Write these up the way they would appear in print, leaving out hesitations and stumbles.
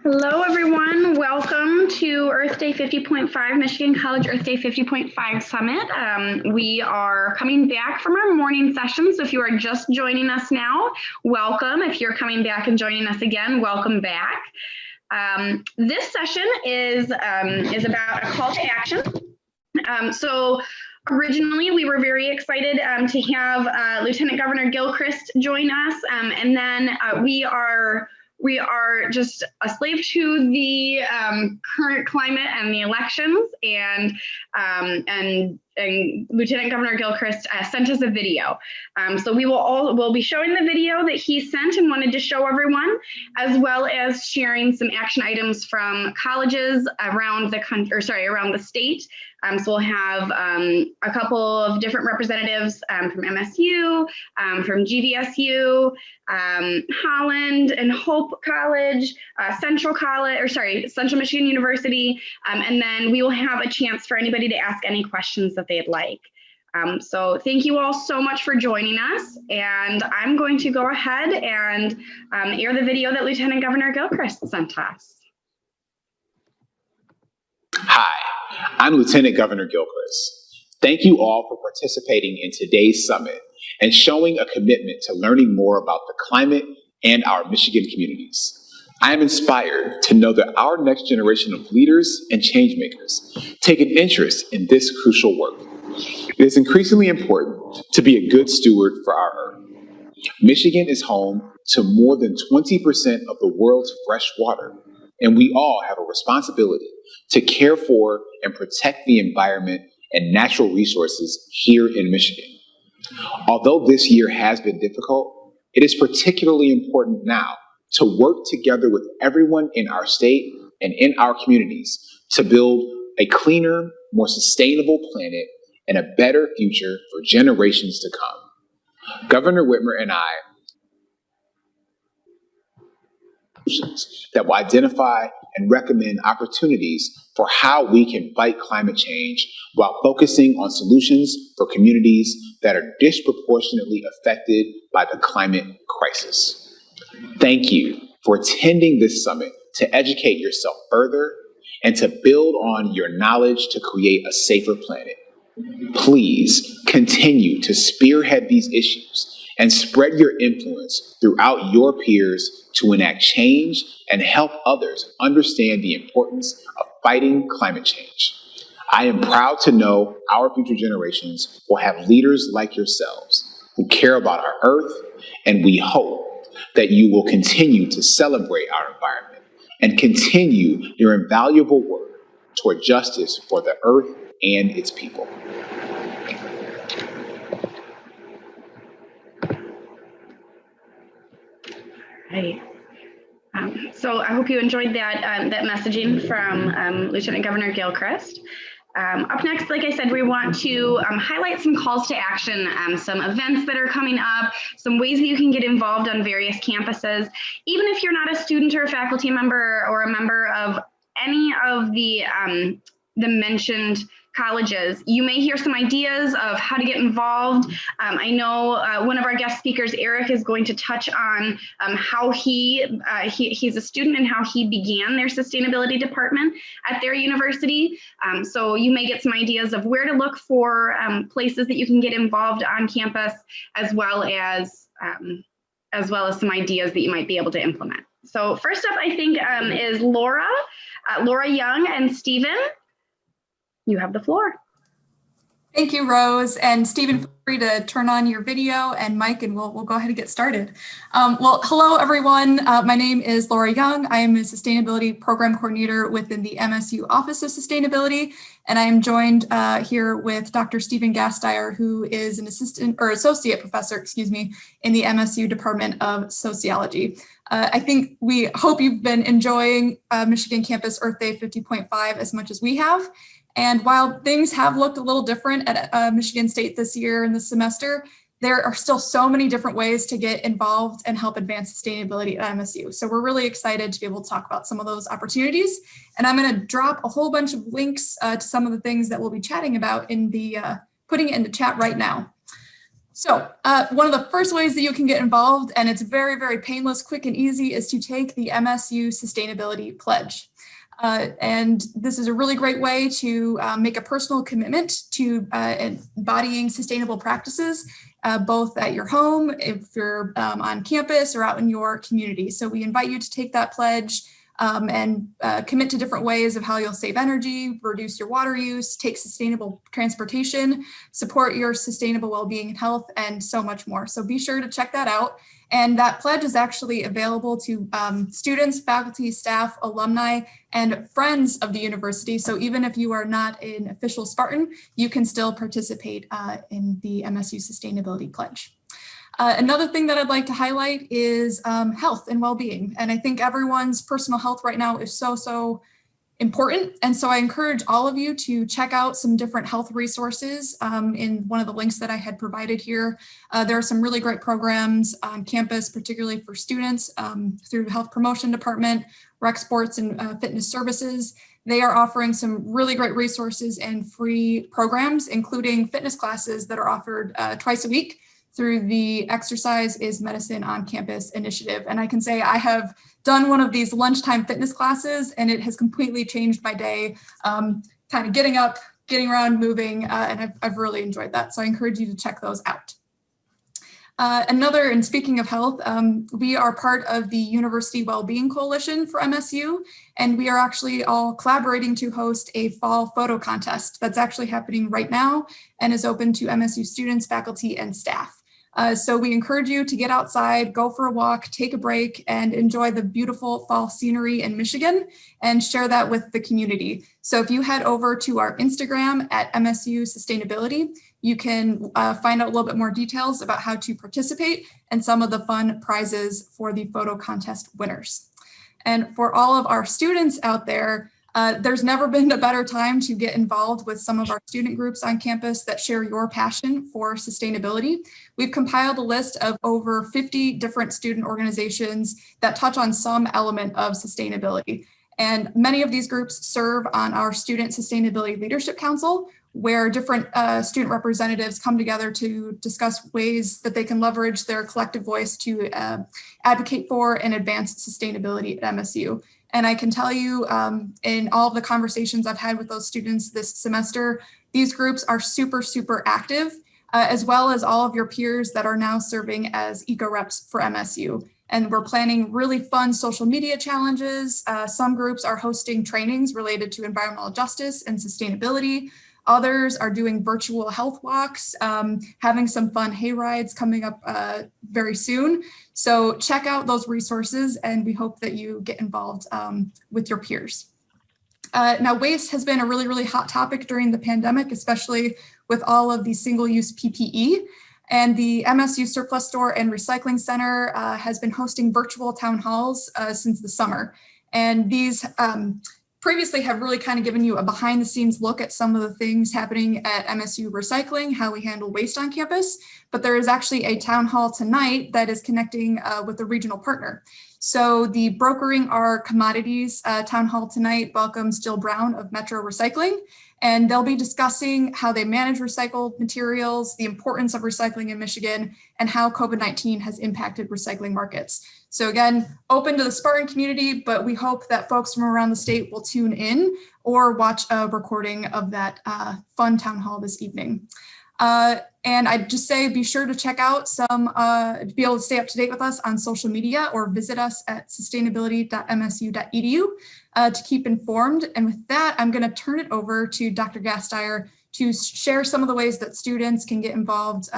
Hello, everyone. Welcome to Earth Day 50.5, Michigan College Earth Day 50.5 Summit. We are coming back from our morning session, so if you are just joining us now, welcome. If you're coming back and joining us again, welcome back. This session is about a call to action. So originally, we were very excited to have Lieutenant Governor Gilchrist join us, and then we are just a slave to the current climate and the elections, and Lieutenant Governor Gilchrist sent us a video. So we'll be showing the video that he sent and wanted to show everyone, as well as sharing some action items from colleges around the country, around the state. So we'll have a couple of different representatives from MSU, from GVSU, Holland and Hope College, Central Michigan University, and then we will have a chance for anybody to ask any questions that they'd like. So thank you all so much for joining us, and I'm going to go ahead and air the video that Lieutenant Governor Gilchrist sent us. Hi, I'm Lieutenant Governor Gilchrist. Thank you all for participating in today's summit and showing a commitment to learning more about the climate and our Michigan communities. I am inspired to know that our next generation of leaders and change makers take an interest in this crucial work. It is increasingly important to be a good steward for our Earth. Michigan is home to more than 20% of the world's fresh water, and we all have a responsibility to care for and protect the environment and natural resources here in Michigan. Although this year has been difficult, it is particularly important now to work together with everyone in our state and in our communities to build a cleaner, more sustainable planet and a better future for generations to come. Governor Whitmer and I that will identify and recommend opportunities for how we can fight climate change while focusing on solutions for communities that are disproportionately affected by the climate crisis. Thank you for attending this summit to educate yourself further and to build on your knowledge to create a safer planet. Please continue to spearhead these issues and spread your influence throughout your peers to enact change and help others understand the importance of fighting climate change. I am proud to know our future generations will have leaders like yourselves who care about our Earth, and we hope that you will continue to celebrate our environment and continue your invaluable work toward justice for the Earth and its people. Right. So I hope you enjoyed that messaging from Lieutenant Governor Gilchrist. Up next, like I said, we want to highlight some calls to action, some events that are coming up, some ways that you can get involved on various campuses. Even if you're not a student or a faculty member or a member of any of the mentioned colleges, you may hear some ideas of how to get involved. I know one of our guest speakers, Eric, is going to touch on how he's a student and how he began their sustainability department at their university. So you may get some ideas of where to look for places that you can get involved on campus, as well as some ideas that you might be able to implement. So first up, I think, is Laura Young and Stephen. You have the floor. Thank you, Rose. And Stephen, feel free to turn on your video, and Mike, and we'll go ahead and get started. Well, hello, everyone. My name is Laura Young. I am a Sustainability Program Coordinator within the MSU Office of Sustainability, and I am joined here with Dr. Stephen Gasteyer, who is an associate professor, in the MSU Department of Sociology. We hope you've been enjoying Michigan Campus Earth Day 50.5 as much as we have. And while things have looked a little different at Michigan State this year and this semester, there are still so many different ways to get involved and help advance sustainability at MSU. So we're really excited to be able to talk about some of those opportunities. And I'm going to drop a whole bunch of links to some of the things that we'll be chatting about in the putting it in the chat right now. So one of the first ways that you can get involved, and it's very, very painless, quick and easy, is to take the MSU Sustainability Pledge. And this is a really great way to make a personal commitment to embodying sustainable practices, both at your home, if you're on campus, or out in your community. So we invite you to take that pledge and commit to different ways of how you'll save energy, reduce your water use, take sustainable transportation, support your sustainable well-being and health, and so much more. So be sure to check that out. And that pledge is actually available to students, faculty, staff, alumni, and friends of the university. So even if you are not an official Spartan, you can still participate in the MSU Sustainability Pledge. Another thing that I'd like to highlight is health and well-being. And I think everyone's personal health right now is so important. And so I encourage all of you to check out some different health resources in one of the links that I had provided here. There are some really great programs on campus, particularly for students through the Health Promotion Department, Rec Sports and Fitness Services. They are offering some really great resources and free programs, including fitness classes that are offered twice a week through the Exercise is Medicine on Campus initiative. And I can say I have done one of these lunchtime fitness classes, and it has completely changed my day, kind of getting up, getting around, moving, and I've really enjoyed that. So I encourage you to check those out. And speaking of health, we are part of the University Wellbeing Coalition for MSU, and we are actually all collaborating to host a fall photo contest that's actually happening right now and is open to MSU students, faculty, and staff. So we encourage you to get outside, go for a walk, take a break, and enjoy the beautiful fall scenery in Michigan and share that with the community. So if you head over to our Instagram at MSU Sustainability, you can find out a little bit more details about how to participate and some of the fun prizes for the photo contest winners. And for all of our students out there, there's never been a better time to get involved with some of our student groups on campus that share your passion for sustainability. We've compiled a list of over 50 different student organizations that touch on some element of sustainability. And many of these groups serve on our Student Sustainability Leadership Council, where different student representatives come together to discuss ways that they can leverage their collective voice to advocate for and advance sustainability at MSU. And I can tell you in all of the conversations I've had with those students this semester, these groups are super active, as well as all of your peers that are now serving as eco-reps for MSU. And we're planning really fun social media challenges. Some groups are hosting trainings related to environmental justice and sustainability. Others are doing virtual health walks, having some fun hay rides coming up very soon. So check out those resources, and we hope that you get involved with your peers. Now, waste has been a really hot topic during the pandemic, especially with all of the single-use PPE. And the MSU Surplus Store and Recycling Center has been hosting virtual town halls since the summer. And these previously have really kind of given you a behind the scenes look at some of the things happening at MSU Recycling, how we handle waste on campus. But there is actually a town hall tonight that is connecting with a regional partner. So the Brokering Our Commodities town hall tonight welcomes Jill Brown of Metro Recycling, and they'll be discussing how they manage recycled materials, the importance of recycling in Michigan, and how COVID-19 has impacted recycling markets. So again, open to the Spartan community, but we hope that folks from around the state will tune in or watch a recording of that fun town hall this evening. And I'd just say, be sure to check out to be able to stay up to date with us on social media, or visit us at sustainability.msu.edu to keep informed. And with that, I'm going to turn it over to Dr. Gasteyer to share some of the ways that students can get involved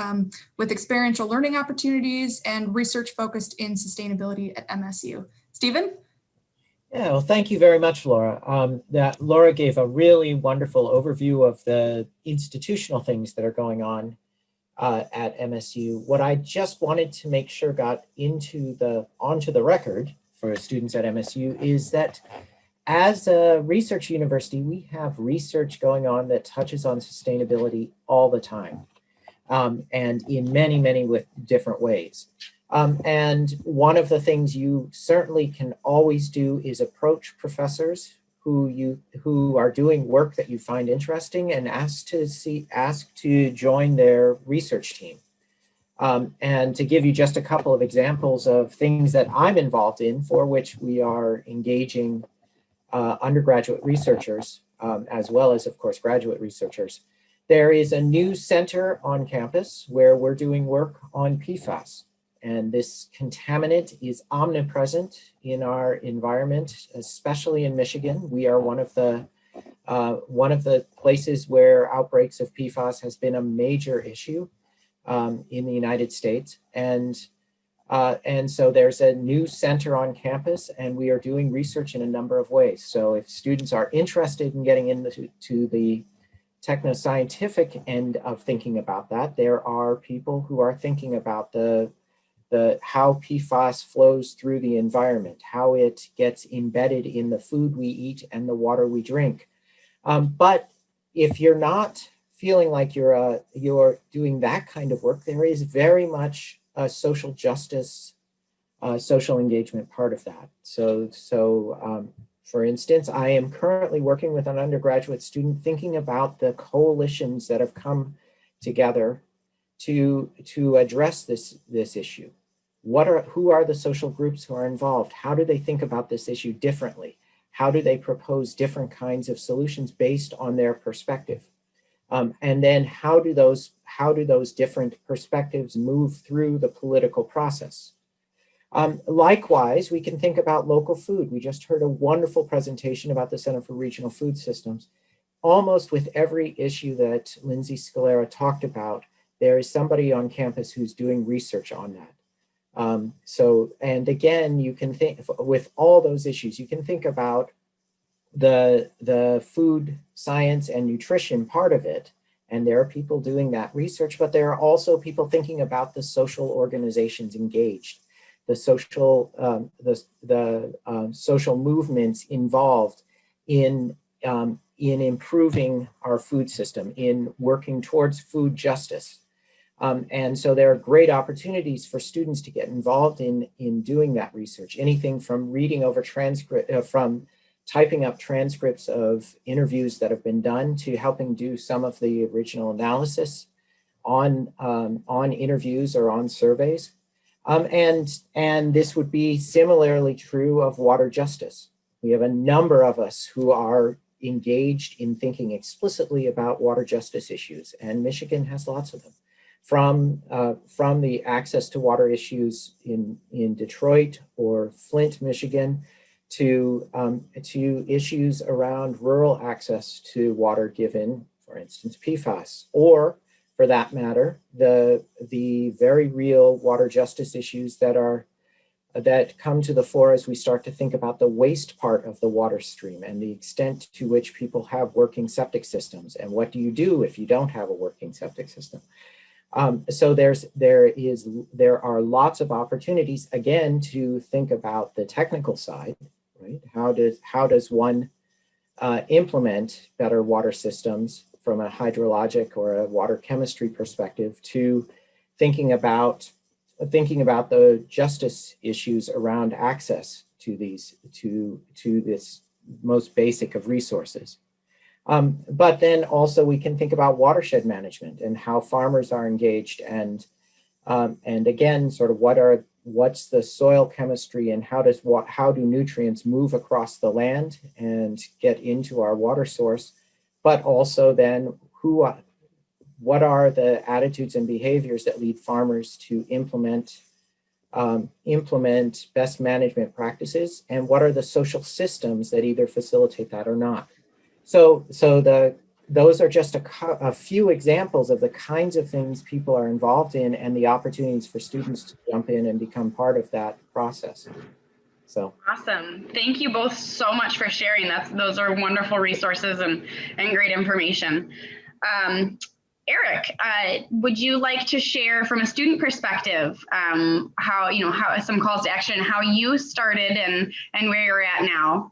with experiential learning opportunities and research focused in sustainability at MSU. Stephen? Yeah, well, thank you very much, Laura. Laura gave a really wonderful overview of the institutional things that are going on at MSU. What I just wanted to make sure got onto the record for students at MSU is that as a research university, we have research going on that touches on sustainability all the time, and in many different ways. And one of the things you certainly can always do is approach professors who are doing work that you find interesting and ask to join their research team. And to give you just a couple of examples of things that I'm involved in for which we are engaging undergraduate researchers, as well as, of course, graduate researchers. There is a new center on campus where we're doing work on PFAS. And this contaminant is omnipresent in our environment, especially in Michigan. We are one of the places where outbreaks of PFAS has been a major issue in the United States. And so there's a new center on campus, and we are doing research in a number of ways. So if students are interested in getting into the techno-scientific end of thinking about that, there are people who are thinking about how PFAS flows through the environment, how it gets embedded in the food we eat and the water we drink. But if you're not feeling like you're doing that kind of work, there is very much a social justice, social engagement part of that. So for instance, I am currently working with an undergraduate student thinking about the coalitions that have come together to address this issue. Who are the social groups who are involved? How do they think about this issue differently? How do they propose different kinds of solutions based on their perspective? And then how do those different perspectives move through the political process? Likewise, we can think about local food. We just heard a wonderful presentation about the Center for Regional Food Systems. Almost with every issue that Lindsay Scalera talked about, there is somebody on campus who's doing research on that. And again, you can think, with all those issues, you can think about the food science and nutrition part of it. And there are people doing that research, but there are also people thinking about the social organizations engaged, the social social movements involved in improving our food system, in working towards food justice. And so there are great opportunities for students to get involved in doing that research. Anything from reading over from typing up transcripts of interviews that have been done to helping do some of the original analysis on interviews or on surveys. And this would be similarly true of water justice. We have a number of us who are engaged in thinking explicitly about water justice issues, and Michigan has lots of them. From the access to water issues in Detroit or Flint, Michigan, to issues around rural access to water given, for instance, PFAS, or for that matter, the very real water justice issues that come to the fore as we start to think about the waste part of the water stream and the extent to which people have working septic systems, and what do you do if you don't have a working septic system. So there are lots of opportunities, again, to think about the technical side, right? How does one implement better water systems from a hydrologic or a water chemistry perspective, to thinking about the justice issues around access to this most basic of resources. But then also we can think about watershed management and how farmers are engaged, and again, sort of what's the soil chemistry and how do nutrients move across the land and get into our water source, but also then what are the attitudes and behaviors that lead farmers to implement best management practices, and what are the social systems that either facilitate that or not. So those are just a few examples of the kinds of things people are involved in and the opportunities for students to jump in and become part of that process. So awesome. Thank you both so much for sharing. Those are wonderful resources and great information. Eric, would you like to share from a student perspective how some calls to action, how you started and where you're at now?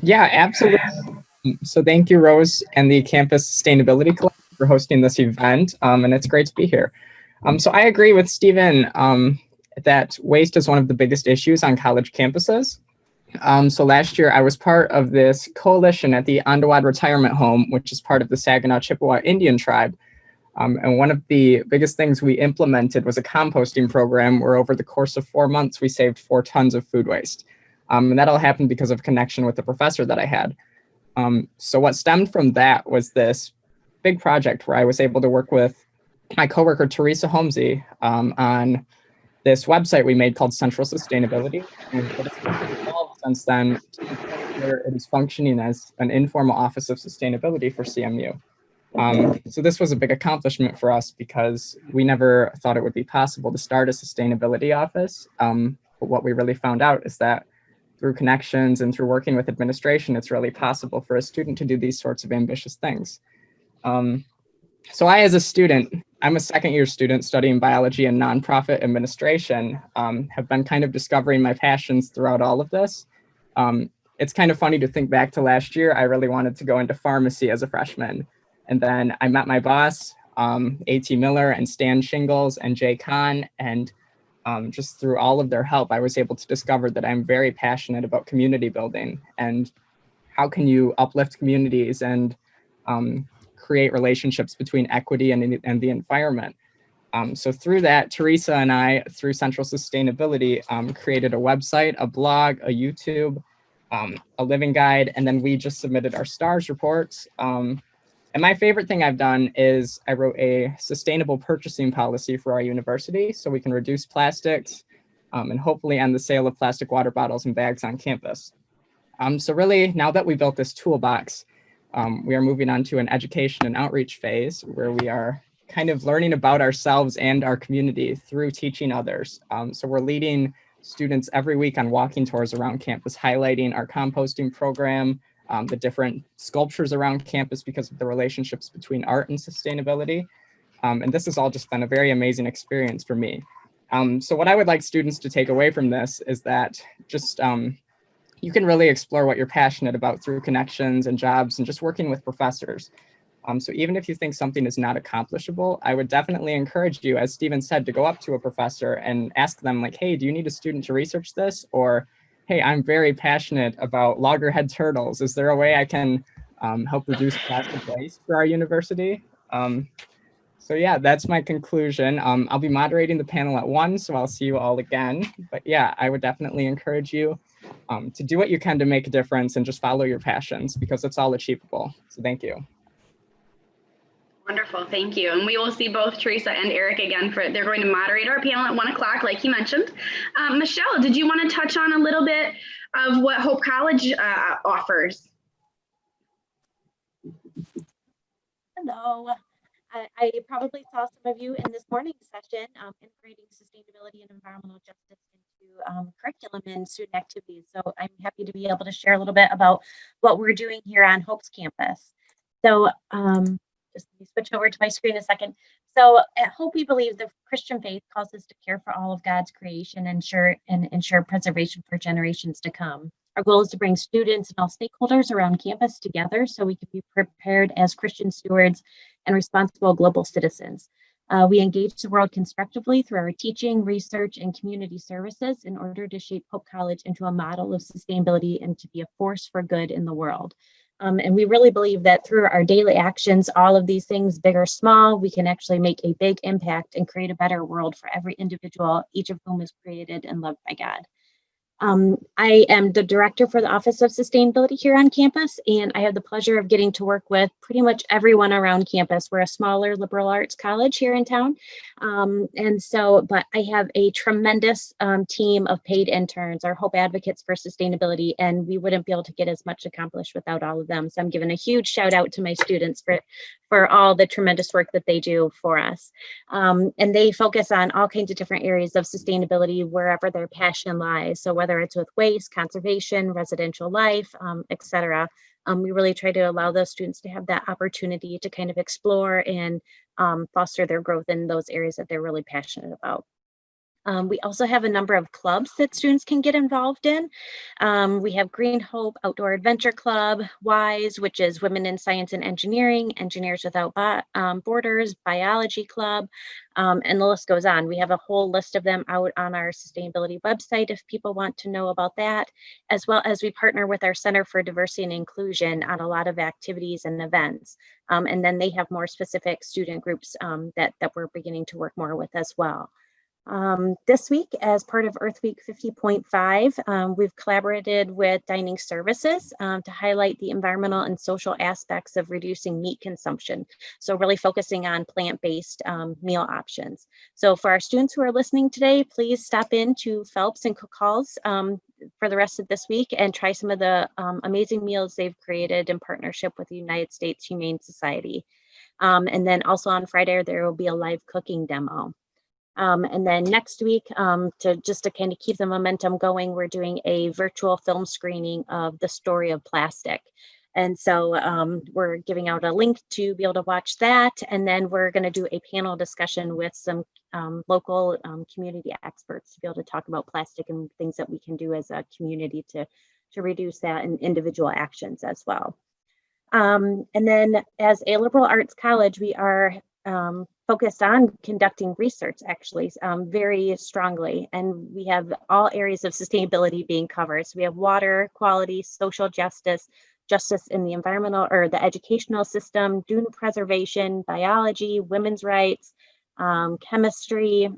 Yeah, absolutely. So thank you, Rose, and the Campus Sustainability Club for hosting this event, and it's great to be here. So I agree with Stephen that waste is one of the biggest issues on college campuses. So last year, I was part of this coalition at the Ondawad Retirement Home, which is part of the Saginaw Chippewa Indian Tribe, And one of the biggest things we implemented was a composting program where over the course of 4 months, we saved 4 tons of food waste. And that all happened because of a connection with the professor that I had. So what stemmed from that was this big project where I was able to work with my coworker, Teresa Holmesy, on this website we made called Central Sustainability. And it has evolved since then to the point where it is functioning as an informal office of sustainability for CMU. So this was a big accomplishment for us because we never thought it would be possible to start a sustainability office. But what we really found out is that through connections and through working with administration, it's really possible for a student to do these sorts of ambitious things. So I, as a student, I'm a second-year student studying biology and nonprofit administration, have been kind of discovering my passions throughout all of this. It's kind of funny to think back to last year. I really wanted to go into pharmacy as a freshman. And then I met my boss, A.T. Miller and Stan Shingles and Jay Kahn, and just through all of their help, I was able to discover that I'm very passionate about community building and how can you uplift communities and create relationships between equity and the environment. So through that, Teresa and I, through Central Sustainability, created a website, a blog, a YouTube, a living guide, and then we just submitted our STARS reports. And my favorite thing I've done is I wrote a sustainable purchasing policy for our university so we can reduce plastics and hopefully end the sale of plastic water bottles and bags on campus. So really, now that we built this toolbox, we are moving on to an education and outreach phase where we are kind of learning about ourselves and our community through teaching others. So we're leading students every week on walking tours around campus, highlighting our composting program, the different sculptures around campus because of the relationships between art and sustainability. And this has all just been a very amazing experience for me. So what I would like students to take away from this is that just you can really explore what you're passionate about through connections and jobs and just working with professors. So even if you think something is not accomplishable, I would definitely encourage you, as Stephen said, to go up to a professor and ask them like, hey, do you need a student to research this? Or, hey, I'm very passionate about loggerhead turtles. Is there a way I can help reduce plastic waste for our university? So yeah, that's my conclusion. I'll be moderating the panel at 1, so I'll see you all again. But yeah, I would definitely encourage you to do what you can to make a difference and just follow your passions because it's all achievable. So thank you. Wonderful, thank you. And we will see both Teresa and Eric again they're going to moderate our panel at 1 o'clock, like he mentioned. Michelle, did you want to touch on a little bit of what Hope College offers? Hello. I probably saw some of you in this morning's session, integrating sustainability and environmental justice into curriculum and student activities. So I'm happy to be able to share a little bit about what we're doing here on Hope's campus. So just let me switch over to my screen a second. So at Hope, we believe the Christian faith calls us to care for all of God's creation and ensure preservation for generations to come. Our goal is to bring students and all stakeholders around campus together so we can be prepared as Christian stewards and responsible global citizens. We engage the world constructively through our teaching, research, and community services in order to shape Hope College into a model of sustainability and to be a force for good in the world. And we really believe that through our daily actions, all of these things, big or small, we can actually make a big impact and create a better world for every individual, each of whom is created and loved by God. I am the director for the Office of Sustainability here on campus, and I have the pleasure of getting to work with pretty much everyone around campus. We're a smaller liberal arts college here in town. But I have a tremendous team of paid interns, our Hope Advocates for Sustainability, and we wouldn't be able to get as much accomplished without all of them. So I'm giving a huge shout out to my students for all the tremendous work that they do for us. And they focus on all kinds of different areas of sustainability wherever their passion lies. So whether it's with waste, conservation, residential life, etc. We really try to allow those students to have that opportunity to kind of explore and foster their growth in those areas that they're really passionate about. We also have a number of clubs that students can get involved in. We have Green Hope Outdoor Adventure Club, WISE, which is Women in Science and Engineering, Engineers Without Borders, Biology Club, and the list goes on. We have a whole list of them out on our sustainability website if people want to know about that, as well as we partner with our Center for Diversity and Inclusion on a lot of activities and events. And then they have more specific student groups that we're beginning to work more with as well. This week, as part of Earth Week 50.5, we've collaborated with Dining Services to highlight the environmental and social aspects of reducing meat consumption. So really focusing on plant-based meal options. So for our students who are listening today, please stop in to Phelps and Cook Halls for the rest of this week and try some of the amazing meals they've created in partnership with the United States Humane Society. And then also on Friday, there will be a live cooking demo. And then next week, to kind of keep the momentum going, we're doing a virtual film screening of The Story of Plastic. And so we're giving out a link to be able to watch that. And then we're going to do a panel discussion with some local community experts to be able to talk about plastic and things that we can do as a community to reduce that and individual actions as well. And then as a liberal arts college, we are focused on conducting research actually very strongly, and we have all areas of sustainability being covered. So we have water quality, social justice, justice in the environmental or the educational system, dune preservation, biology, women's rights, chemistry,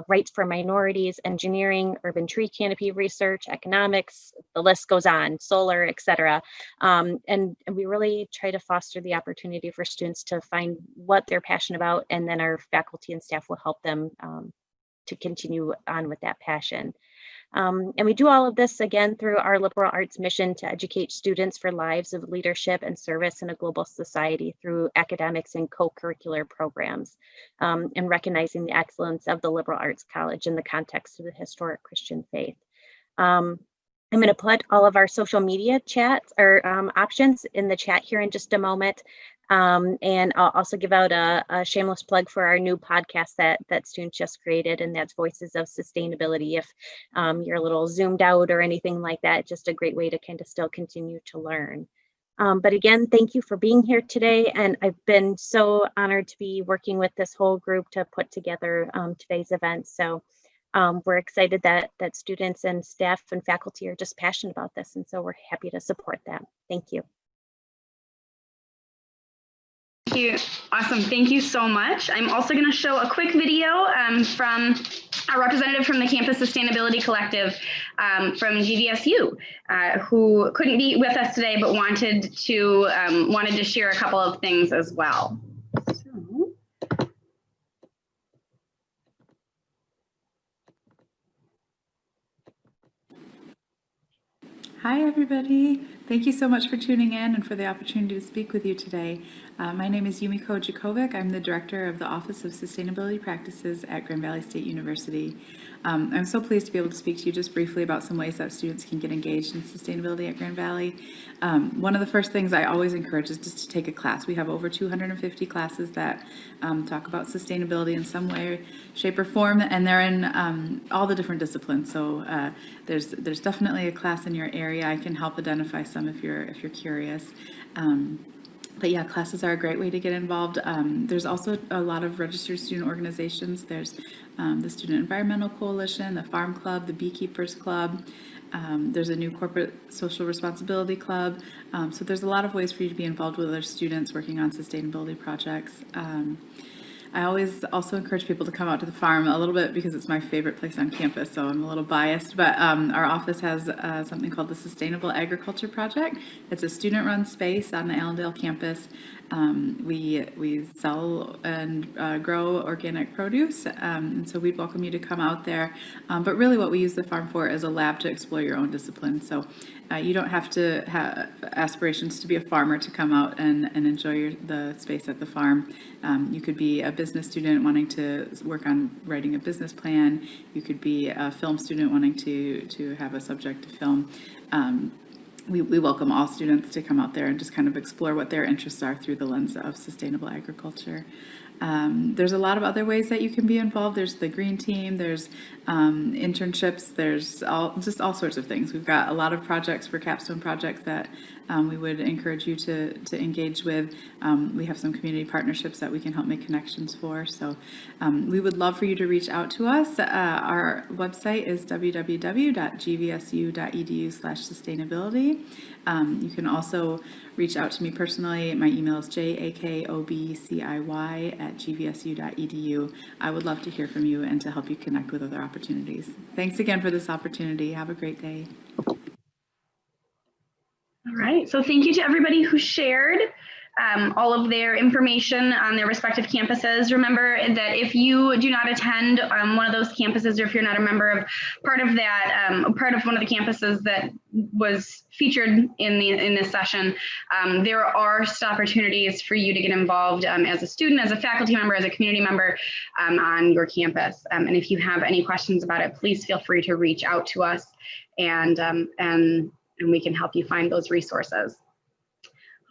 rights for minorities, engineering, urban tree canopy research, economics, the list goes on, solar, etc. And we really try to foster the opportunity for students to find what they're passionate about, and then our faculty and staff will help them to continue on with that passion. And we do all of this again through our liberal arts mission to educate students for lives of leadership and service in a global society through academics and co-curricular programs, and recognizing the excellence of the liberal arts college in the context of the historic Christian faith. I'm going to put all of our social media chats or options in the chat here in just a moment. And I'll also give out a shameless plug for our new podcast that students just created, and that's Voices of Sustainability. If you're a little zoomed out or anything like that, just a great way to kind of still continue to learn. But again, thank you for being here today. And I've been so honored to be working with this whole group to put together today's event. So we're excited that students and staff and faculty are just passionate about this. And so we're happy to support them. Thank you. Thank you. Awesome. Thank you so much. I'm also going to show a quick video from a representative from the Campus Sustainability Collective from GVSU, who couldn't be with us today, but wanted to share a couple of things as well. Hi, everybody. Thank you so much for tuning in and for the opportunity to speak with you today. My name is Yumiko Jakovic. I'm the Director of the Office of Sustainability Practices at Grand Valley State University. I'm so pleased to be able to speak to you just briefly about some ways that students can get engaged in sustainability at Grand Valley. One of the first things I always encourage is just to take a class. We have over 250 classes that talk about sustainability in some way, shape, or form, and they're in all the different disciplines. So there's definitely a class in your area. I can help identify some if you're curious. But yeah, classes are a great way to get involved. There's also a lot of registered student organizations. There's the Student Environmental Coalition, the Farm Club, the Beekeepers Club. There's a new Corporate Social Responsibility Club. So there's a lot of ways for you to be involved with other students working on sustainability projects. I always also encourage people to come out to the farm a little bit because it's my favorite place on campus, so I'm a little biased, but our office has something called the Sustainable Agriculture Project. It's a student-run space on the Allendale campus. We sell and grow organic produce, and so we'd welcome you to come out there. But really what we use the farm for is a lab to explore your own discipline. So you don't have to have aspirations to be a farmer to come out and enjoy the space at the farm. You could be a business student wanting to work on writing a business plan. You could be a film student wanting to have a subject to film. We welcome all students to come out there and just kind of explore what their interests are through the lens of sustainable agriculture. There's a lot of other ways that you can be involved. There's the green team, there's internships, there's just all sorts of things. We've got a lot of projects for capstone projects that we would encourage you to engage with. We have some community partnerships that we can help make connections for. So we would love for you to reach out to us. Our website is www.gvsu.edu/sustainability. You can also reach out to me personally. My email is jakobciy@gvsu.edu. I would love to hear from you and to help you connect with other opportunities. Thanks again for this opportunity. Have a great day. All right, so thank you to everybody who shared all of their information on their respective campuses. Remember that if you do not attend one of those campuses, or if you're not a member of part of one of the campuses that was featured in this session, there are still opportunities for you to get involved as a student, as a faculty member, as a community member on your campus. And if you have any questions about it, please feel free to reach out to us, and we can help you find those resources.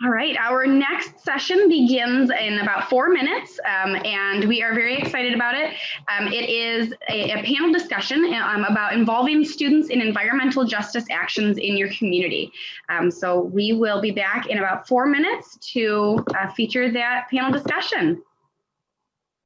All right, our next session begins in about 4 minutes, and we are very excited about it. It is a panel discussion about involving students in environmental justice actions in your community. So we will be back in about 4 minutes to feature that panel discussion.